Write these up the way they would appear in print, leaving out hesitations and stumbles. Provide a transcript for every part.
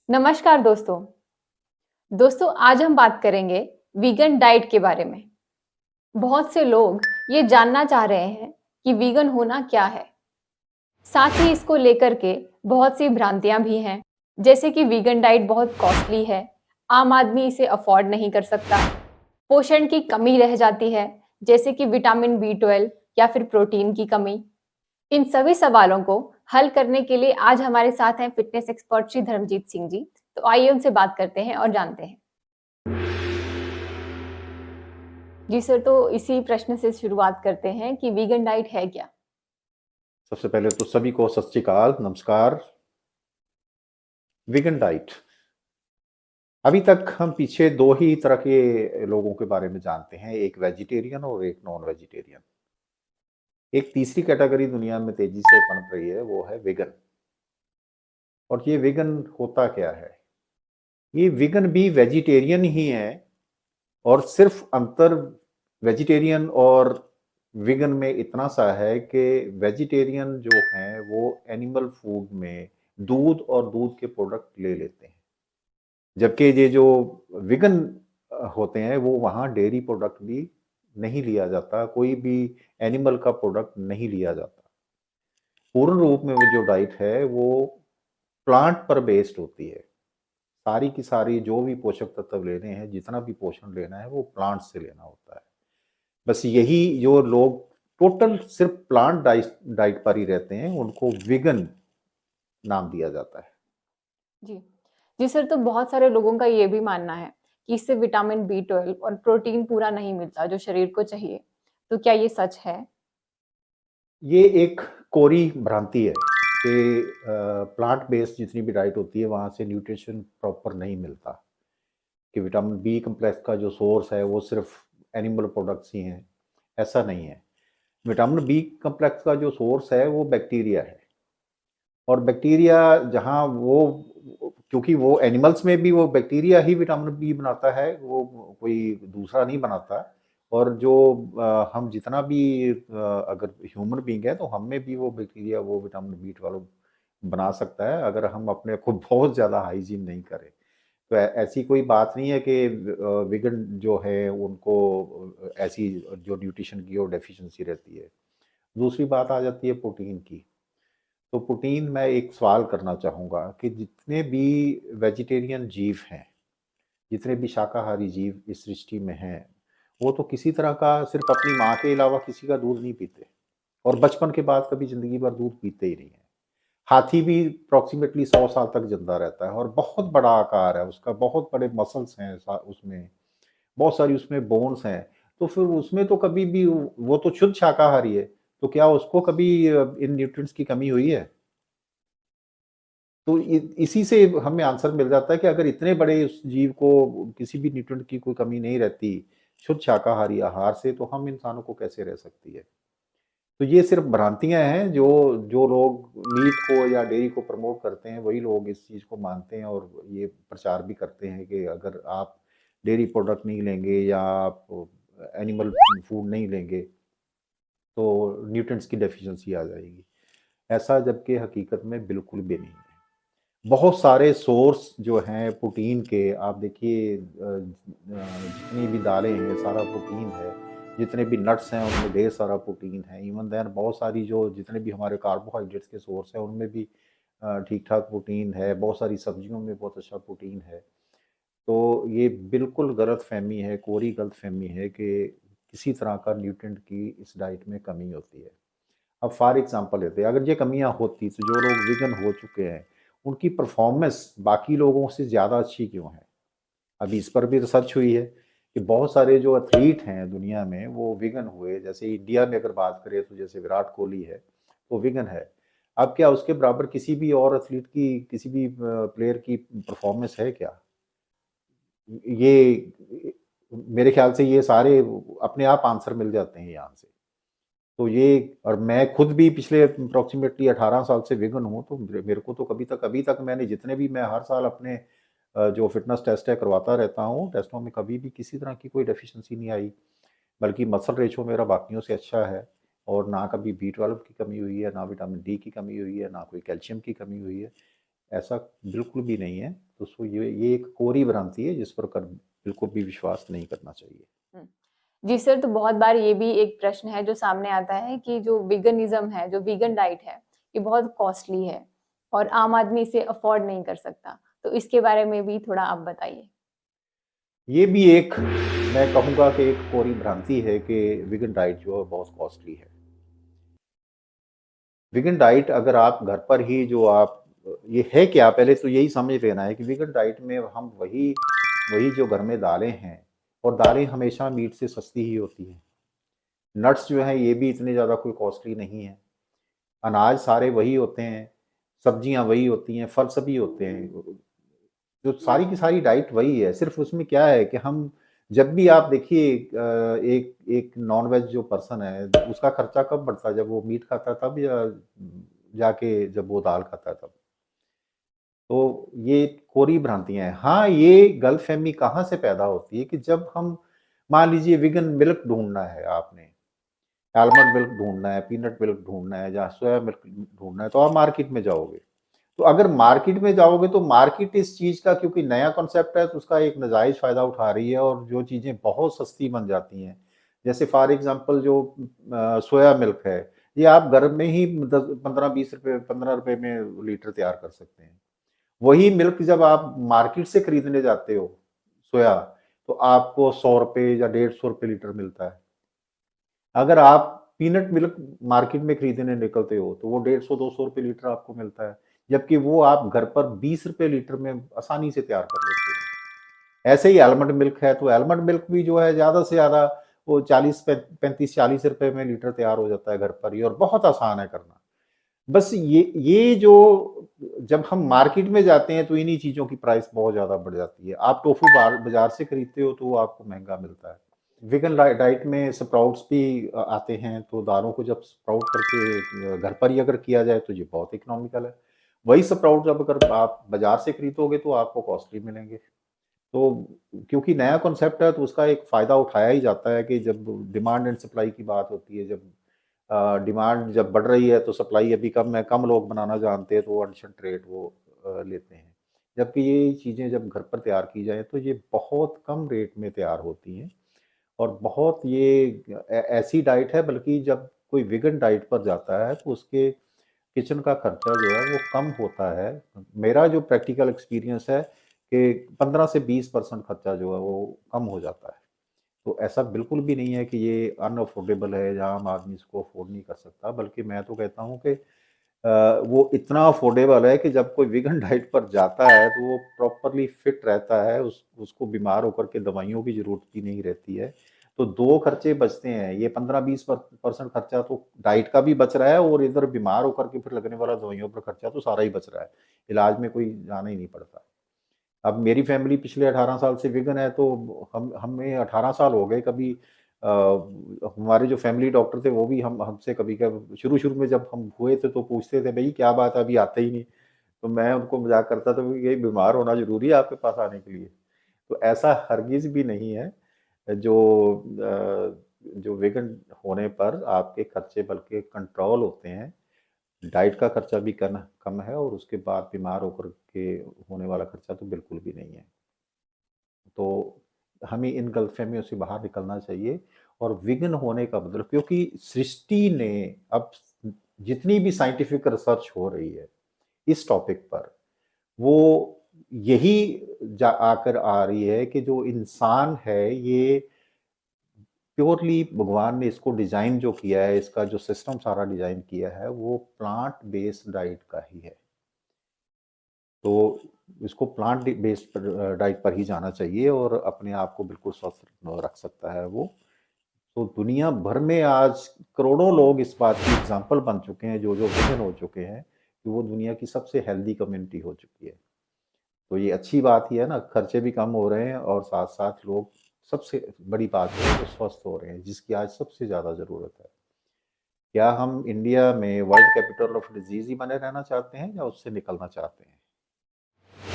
नमस्कार दोस्तों। दोस्तों आज हम बात करेंगे वीगन डाइट के बारे में। बहुत से लोग ये जानना चाह रहे हैं कि वीगन होना क्या है। साथ ही इसको लेकर के बहुत सी भ्रांतियां भी हैं, जैसे कि वीगन डाइट बहुत कॉस्टली है, आम आदमी इसे अफोर्ड नहीं कर सकता, पोषण की कमी रह जाती है, जैसे कि विटामिन B12 या फिर प्रोटीन की कमी। इन सभी सवालों को हल करने के लिए आज हमारे साथ हैं फिटनेस एक्सपर्ट श्री धर्मजीत सिंह जी। तो आइए उनसे बात करते हैं और जानते हैं। जी सर, तो इसी प्रश्न से शुरुआत करते हैं कि वीगन डाइट है क्या? सबसे पहले तो सभी को सत श्री अकाल, नमस्कार। वीगन डाइट, अभी तक हम पीछे दो ही तरह के लोगों के बारे में जानते हैं, एक वेजिटेरियन और एक नॉन वेजिटेरियन। एक तीसरी कैटेगरी दुनिया में तेजी से पनप रही है, वो है वेगन। और ये वेगन होता क्या है? ये वेगन भी वेजिटेरियन ही है, और सिर्फ अंतर वेजिटेरियन और वेगन में इतना सा है कि वेजिटेरियन जो हैं वो एनिमल फूड में दूध और दूध के प्रोडक्ट ले लेते हैं, जबकि ये जो विगन होते हैं वो वहाँ डेयरी प्रोडक्ट भी नहीं लिया जाता, कोई भी एनिमल का प्रोडक्ट नहीं लिया जाता। पूर्ण रूप में वो जो डाइट है वो प्लांट पर बेस्ड होती है। सारी की सारी जो भी पोषक तत्व लेने हैं, जितना भी पोषण लेना है, वो प्लांट से लेना होता है। बस यही जो लोग टोटल सिर्फ प्लांट डाइट डाइट पर ही रहते हैं, उनको विगन नाम दिया जाता है। जी। जी सर, तो बहुत सारे लोगों का ये भी मानना है कि इससे विटामिन B12 और प्रोटीन पूरा नहीं मिलता जो शरीर को चाहिए। तो क्या ये सच है? ये एक कोरी भ्रांति है कि प्लांट बेस्ड जितनी भी डाइट होती है वहाँ से न्यूट्रिशन प्रॉपर नहीं मिलता, कि विटामिन बी कम्प्लेक्स का जो सोर्स है वो सिर्फ एनिमल प्रोडक्ट्स ही हैं। ऐसा नहीं है। विटामिन बी कम्प्लेक्स का जो सोर्स है वो बैक्टीरिया है, और बैक्टीरिया जहाँ वो, क्योंकि वो एनिमल्स में भी वो बैक्टीरिया ही विटामिन बी बनाता है, वो कोई दूसरा नहीं बनाता। और जो हम जितना भी अगर ह्यूमन बीइंग है तो हम में भी वो बैक्टीरिया वो विटामिन B12 बना सकता है, अगर हम अपने को बहुत ज़्यादा हाइजीन नहीं करें। तो ऐसी कोई बात नहीं है कि विगन जो है उनको ऐसी जो न्यूट्रिशन की और डेफिशिएंसी रहती है। दूसरी बात आ जाती है प्रोटीन की। तो प्रोटीन, मैं एक सवाल करना चाहूँगा कि जितने भी वेजिटेरियन जीव हैं, जितने भी शाकाहारी जीव इस सृष्टि में हैं, वो तो किसी तरह का सिर्फ अपनी माँ के अलावा किसी का दूध नहीं पीते, और बचपन के बाद कभी ज़िंदगी भर दूध पीते ही नहीं हैं। हाथी भी अप्रॉक्सिमेटली 100 साल तक ज़िंदा रहता है, और बहुत बड़ा आकार है उसका, बहुत बड़े मसल्स हैं सा उसमें, बहुत सारी उसमें बोन्स हैं। तो फिर उसमें तो कभी भी वो तो शुद्ध शाकाहारी है, तो क्या उसको कभी इन न्यूट्रिएंट्स की कमी हुई है? तो इसी से हमें आंसर मिल जाता है कि अगर इतने बड़े उस जीव को किसी भी न्यूट्रिएंट की कोई कमी नहीं रहती शुद्ध शाकाहारी आहार से, तो हम इंसानों को कैसे रह सकती है? तो ये सिर्फ भ्रांतियां हैं, जो जो लोग मीट को या डेयरी को प्रमोट करते हैं वही लोग इस चीज़ को मानते हैं, और ये प्रचार भी करते हैं कि अगर आप डेयरी प्रोडक्ट नहीं लेंगे या आप एनिमल फूड नहीं लेंगे तो न्यूट्रिएंट्स की डेफिशिएंसी आ जाएगी। ऐसा जबकि हकीकत में बिल्कुल भी नहीं है। बहुत सारे सोर्स जो हैं प्रोटीन के, आप देखिए जितनी भी दालें हैं सारा प्रोटीन है, जितने भी नट्स हैं उनमें ढेर सारा प्रोटीन है। इवन देन बहुत सारी जो जितने भी हमारे कार्बोहाइड्रेट्स के सोर्स हैं उनमें भी ठीक ठाक प्रोटीन है। बहुत सारी सब्जियों में बहुत अच्छा प्रोटीन है। तो ये बिल्कुल गलत फहमी है, कोरी गलत फहमी है कि किसी तरह का न्यूट्रिएंट की इस डाइट में कमी होती है। अब फॉर एग्जांपल लेते हैं, अगर ये कमियां होती तो जो लोग विगन हो चुके हैं उनकी परफॉर्मेंस बाकी लोगों से ज़्यादा अच्छी क्यों है? अभी इस पर भी रिसर्च हुई है कि बहुत सारे जो एथलीट हैं दुनिया में वो विगन हुए। जैसे इंडिया में अगर बात करें तो जैसे विराट कोहली है, वो विगन है। अब क्या उसके बराबर किसी भी और एथलीट की, किसी भी प्लेयर की परफॉर्मेंस है क्या? ये मेरे ख्याल से ये सारे अपने आप आंसर मिल जाते हैं यहाँ से। तो ये, और मैं खुद भी पिछले अप्रॉक्सिमेटली 18 साल से वेगन हूँ, तो मेरे को तो अभी तक मैंने जितने भी, मैं हर साल अपने जो फिटनेस टेस्ट है करवाता रहता हूँ, टेस्टों में कभी भी किसी तरह की कोई डेफिशिएंसी नहीं आई, बल्कि मसल रेशो मेरा बाकियों से अच्छा है। और ना कभी B12 की कमी हुई है, ना विटामिन डी की कमी हुई है, ना कोई कैल्शियम की कमी हुई है। ऐसा बिल्कुल भी नहीं है। दोस्तों ये एक कोरी भ्रांति है जिस पर बिल्कुल भी विश्वास नहीं करना चाहिए। हुँ। जी सर, तो बहुत बार ये भी एक प्रश्न है जो सामने आता है कि जो वीगनिज़्म है, जो वीगन डाइट है, ये बहुत कॉस्टली है और आम आदमी इसे अफ़ोर्ड नहीं कर सकता। तो इसके बारे में भी थोड़ा आप बताइए? ये भी एक मैं कहूँगा कि एक कोरी भ्रांति है कि वीगन डाइट जो है बहुत कॉस्टली है। वीगन डाइट अगर आप घर पर ही जो आप ये है क्या? पहले तो यही समझ लेना है कि वीगन डाइट में हम वही वही जो घर में दालें हैं और दालें हमेशा मीट से सस्ती ही होती हैं। नट्स जो हैं ये भी इतने ज़्यादा कोई कॉस्टली नहीं है। अनाज सारे वही होते हैं, सब्जियाँ वही होती हैं, फल सभी होते हैं। जो सारी की सारी डाइट वही है, सिर्फ़ उसमें क्या है कि हम जब भी आप देखिए एक एक नॉन-वेज जो पर्सन है, उसका खर्चा कब बढ़ता है? जब वो मीट खाता है तब या जाके जब वो दाल खाता है तब? तो ये कोरी भ्रांतियाँ हैं। हाँ, ये गलतफ़हमी कहाँ से पैदा होती है कि जब हम मान लीजिए वीगन मिल्क ढूँढना है आपने, आलमंड मिल्क ढूँढना है, पीनट मिल्क ढूँढना है या सोया मिल्क ढूँढना है, तो आप मार्केट में जाओगे। तो अगर मार्केट में जाओगे तो मार्केट इस चीज़ का क्योंकि नया कॉन्सेप्ट है तो उसका एक नाजायज़ फ़ायदा उठा रही है और जो चीज़ें बहुत सस्ती बन जाती हैं। जैसे फ़ॉर एग्ज़ाम्पल जो सोया मिल्क है, ये आप घर में ही 10 15-20 रुपए ₹15 में लीटर तैयार कर सकते हैं। वही मिल्क जब आप मार्केट से खरीदने जाते हो, सोया, तो आपको ₹100 या ₹150 लीटर मिलता है। अगर आप पीनट मिल्क मार्केट में खरीदने निकलते हो, तो वो 150-200 लीटर आपको मिलता है, जबकि वो आप घर पर ₹20 लीटर में आसानी से तैयार कर लेते हो। ऐसे ही आलमंड मिल्क है, तो आलमंड मिल्क भी जो है ज़्यादा से ज़्यादा वो 40 पै 35-40 में लीटर तैयार हो जाता है घर पर ही और बहुत आसान है करना। बस ये जो जब हम मार्केट में जाते हैं, तो इन्हीं चीज़ों की प्राइस बहुत ज़्यादा बढ़ जाती है। आप टोफू बाज़ार से खरीदते हो, तो वो आपको महँगा मिलता है। वेगन डाइट में स्प्राउट्स भी आते हैं, तो दालों को जब स्प्राउट करके घर पर ही अगर किया जाए तो ये बहुत इकोनॉमिकल है। वही स्प्राउट जब अगर आप बाज़ार से खरीदोगे तो आपको कॉस्टली मिलेंगे। तो क्योंकि नया कॉन्सेप्ट है तो उसका एक फ़ायदा उठाया ही जाता है कि जब डिमांड एंड सप्लाई की बात होती है, जब डिमांड जब बढ़ रही है तो सप्लाई अभी कम है, कम लोग बनाना जानते हैं तो वो अर्जेंट रेट वो लेते हैं। जबकि ये चीज़ें जब घर पर तैयार की जाएँ तो ये बहुत कम रेट में तैयार होती हैं। और बहुत ये ऐसी डाइट है बल्कि जब कोई वीगन डाइट पर जाता है तो उसके किचन का खर्चा जो है वो कम होता है। मेरा जो प्रैक्टिकल एक्सपीरियंस है कि 15 से 20% खर्चा जो है वो कम हो जाता है। तो ऐसा बिल्कुल भी नहीं है कि ये अनअफोर्डेबल है या आम आदमी इसको अफ़ोर्ड नहीं कर सकता, बल्कि मैं तो कहता हूँ कि वो इतना अफोर्डेबल है कि जब कोई वीगन डाइट पर जाता है तो वो प्रॉपर्ली फिट रहता है, उसको बीमार होकर के दवाइयों की ज़रूरत भी नहीं रहती है। तो 2 खर्चे बचते हैं, ये 15-20 परसेंट खर्चा तो डाइट का भी बच रहा है और इधर बीमार होकर के फिर लगने वाला दवाइयों पर खर्चा तो सारा ही बच रहा है। इलाज में कोई जाना ही नहीं पड़ता। अब मेरी फैमिली पिछले 18 साल से वेगन है तो हम हमें 18 साल हो गए कभी हमारे जो फैमिली डॉक्टर थे वो भी हम हमसे कभी कभ शुरू-शुरू में जब हम हुए थे तो पूछते थे भई क्या बात है अभी आते ही नहीं? तो मैं उनको मज़ाक करता था कि ये बीमार होना ज़रूरी है आपके पास आने के लिए? तो ऐसा हरगिज़ भी नहीं है जो जो वेगन होने पर आपके खर्चे बल्कि कंट्रोल होते हैं। डाइट का खर्चा भी कन कम है और उसके बाद बीमार होकर के होने वाला खर्चा तो बिल्कुल भी नहीं है। तो हमें इन गलतफ़हमियों से बाहर निकलना चाहिए और विघ्न होने का मतलब क्योंकि सृष्टि ने अब जितनी भी साइंटिफिक रिसर्च हो रही है इस टॉपिक पर, वो यही जा आकर आ रही है कि जो इंसान है ये प्योरली भगवान ने इसको डिज़ाइन जो किया है, इसका जो सिस्टम सारा डिज़ाइन किया है, वो प्लांट बेस्ड डाइट का ही है। तो इसको प्लांट बेस्ड डाइट पर ही जाना चाहिए और अपने आप को बिल्कुल स्वस्थ रख सकता है वो। तो दुनिया भर में आज करोड़ों लोग इस बात की एग्ज़ाम्पल बन चुके हैं, जो-जो विज़न हो चुके हैं, कि वो दुनिया की सबसे हेल्दी कम्युनिटी हो चुकी है। तो ये अच्छी बात ही है ना, खर्चे भी कम हो रहे हैं और साथ-साथ लोग सबसे बड़ी बात है वो स्वस्थ हो रहे हैं, जिसकी आज सबसे ज़्यादा ज़रूरत है। क्या हम इंडिया में वर्ल्ड कैपिटल ऑफ डिज़ीज़ ही बने रहना चाहते हैं या उससे निकलना चाहते हैं?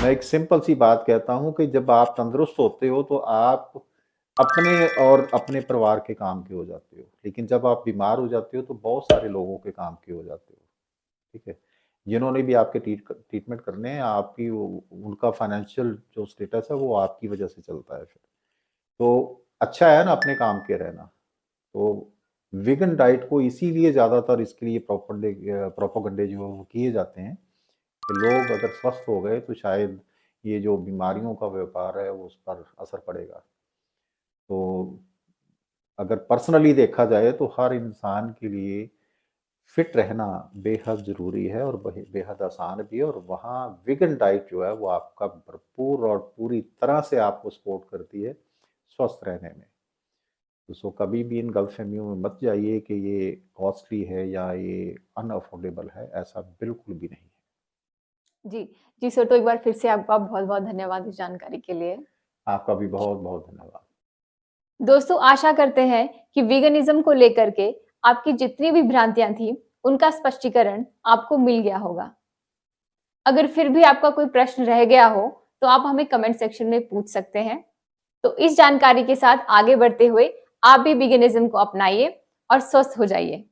मैं एक सिंपल सी बात कहता हूँ कि जब आप तंदुरुस्त होते हो तो आप अपने और अपने परिवार के काम के हो जाते हो। लेकिन जब आप बीमार हो जाते हो तो बहुत सारे लोगों के काम के हो जाते हो। ठीक है? जिन्होंने भी आपके ट्रीटमेंट करने हैं, आपकी उनका फाइनेंशियल जो स्टेटस है वो आपकी वजह से चलता है फिर। तो अच्छा है ना अपने काम के रहना। तो वीगन डाइट को इसीलिए ज़्यादातर इसके लिए प्रोपेगेंडे जो वो किए जाते हैं कि लोग अगर स्वस्थ हो गए तो शायद ये जो बीमारियों का व्यापार है वो उस पर असर पड़ेगा। तो अगर पर्सनली देखा जाए तो हर इंसान के लिए फिट रहना बेहद ज़रूरी है और बेहद आसान भी है, और वहाँ वीगन डाइट जो है वो आपका भरपूर और पूरी तरह से आपको सपोर्ट करती है स्वस्थ रहने में। तो सो कभी भी इन गलतफहमियों में मत जाइए कि ये कॉस्टली है या ये अनअफोर्डेबल है, ऐसा बिल्कुल भी नहीं है। जी, जी सर, तो एक बार फिर से आपका बहुत-बहुत धन्यवाद इस जानकारी के लिए। आपका भी बहुत-बहुत धन्यवाद। दोस्तों, आशा करते हैं कि वीगनिज़्म को लेकर के आपकी जितनी भी भ्रांतियाँ थी, उनका स्पष्टीकरण आपको मिल गया होगा। अगर फिर भी आपका कोई प्रश्न रह गया हो, तो आप हमें कमेंट सेक्शन में पूछ सकते हैं। तो इस जानकारी के साथ आगे बढ़ते हुए आप भी वीगनिज़्म को अपनाइए और स्वस्थ हो जाइए।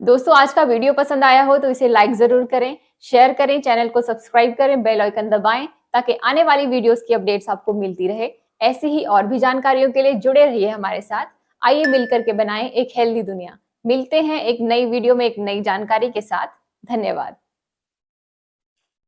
दोस्तों, आज का वीडियो पसंद आया हो तो इसे लाइक ज़रूर करें, शेयर करें, चैनल को सब्सक्राइब करें, बेल आइकन दबाएँ ताकि आने वाली वीडियोज़ की अपडेट्स आपको मिलती रहे। ऐसी ही और भी जानकारियों के लिए जुड़े रहिए हमारे साथ। आइए मिलकर के बनाएं एक हेल्दी दुनिया। मिलते हैं एक नई वीडियो में एक नई जानकारी के साथ। धन्यवाद।